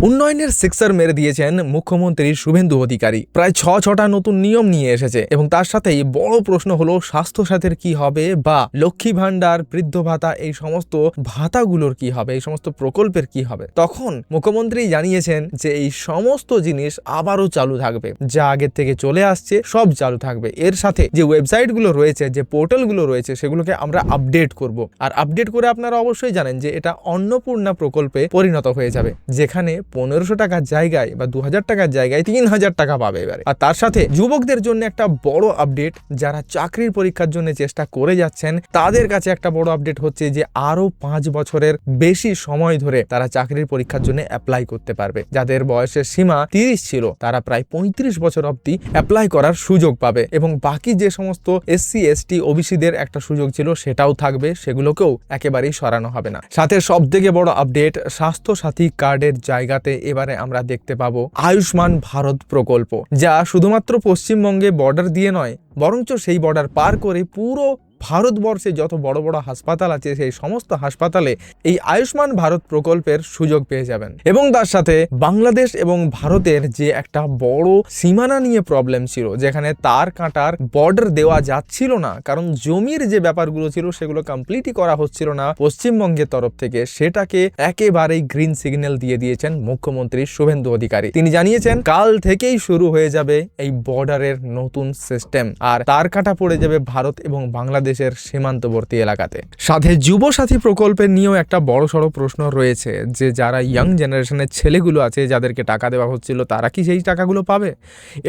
উন্নয়নের সিক্সার মেরে দিয়েছেন মুখ্যমন্ত্রী শুভেন্দু অধিকারী। প্রায় ছটা নতুন নিয়ম নিয়ে এসেছে এবং তার সাথেই বড় প্রশ্ন হলো স্বাস্থ্য সাথীর কি হবে বা লক্ষ্মী ভান্ডার, বৃদ্ধ ভাতা, এই সমস্ত ভাতাগুলোর কি হবে, এই সমস্ত প্রকল্পের কি হবে। তখন মুখ্যমন্ত্রী জানিয়েছেন যে এই সমস্ত জিনিস আবারও চালু থাকবে, যা আগের থেকে চলে আসছে সব চালু থাকবে। এর সাথে যে ওয়েবসাইটগুলো রয়েছে, যে পোর্টালগুলো রয়েছে, সেগুলোকে আমরা আপডেট করব। আর আপডেট করে আপনারা অবশ্যই জানেন যে এটা অন্নপূর্ণা প্রকল্পে পরিণত হয়ে যাবে, যেখানে 1500 টাকার জায়গায় বা 2000 টাকার জায়গায় 3000 টাকা পাবে এবারে। আর তার সাথে যুবকদের জন্য একটা বড় আপডেট, যারা চাকরির পরীক্ষার জন্য চেষ্টা করে যাচ্ছেন তাদের কাছে একটা বড় আপডেট হচ্ছে যে আরো 5 বছরের বেশি সময় ধরে তারা চাকরির পরীক্ষার জন্য অ্যাপ্লাই করতে পারবে। যাদের বয়সের সীমা 30 ছিল তারা প্রায় 35 বছর অবধি অ্যাপ্লাই করার সুযোগ পাবে এবং বাকি যে সমস্ত এসসি, এসটি, ওবিসিদের একটা সুযোগ ছিল সেটাও থাকবে, সেগুলোকেও একেবারেই সরানো হবে না। সাথে সব থেকে বড় আপডেট, স্বাস্থ্য সাথী কার্ডের জায়গাতে এবারে আমরা দেখতে পাবো আয়ুষ্মান ভারত প্রকল্প, যা শুধুমাত্র পশ্চিমবঙ্গে বর্ডার দিয়ে নয়, বরঞ্চ সেই বর্ডার পার করে পুরো ভারতবর্ষে যত বড় বড় হাসপাতাল আছে সেই সমস্ত হাসপাতালে এই আয়ুষ্মান ভারত প্রকল্পের সুযোগ পেয়ে যাবেন। এবং তার সাথে বাংলাদেশ এবং ভারতের যে একটা বড় সীমানা নিয়ে প্রবলেম ছিল, যেখানে তার কাঁটার বর্ডার দেওয়া যাচ্ছিল না, কারণ জমির যে ব্যাপারগুলো ছিল সেগুলো কমপ্লিটই করা হচ্ছিল না পশ্চিমবঙ্গের তরফ থেকে, সেটাকে একেবারেই গ্রিন সিগন্যাল দিয়ে দিয়েছেন মুখ্যমন্ত্রী শুভেন্দু অধিকারী। তিনি জানিয়েছেন কাল থেকেই শুরু হয়ে যাবে এই বর্ডারের নতুন সিস্টেম, আর তার কাঁটা পড়ে যাবে ভারত এবং বাংলাদেশের সীমান্তবর্তী এলাকাতে। সাথে যুব সাথী প্রকল্পের নিয়েও একটা বড় সড়ো প্রশ্ন রয়েছে, যে যারা ইয়াং জেনারেশনের ছেলেগুলো আছে যাদেরকে টাকা দেওয়া হচ্ছিল তারা কি সেই টাকাগুলো পাবে।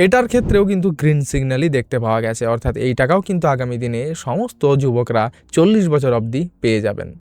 এটার ক্ষেত্রেও কিন্তু গ্রিন সিগন্যালই দেখতে পাওয়া গেছে, অর্থাৎ এই টাকাও কিন্তু আগামী দিনে সমস্ত যুবকরা 40 বছর অবধি পেয়ে যাবেন।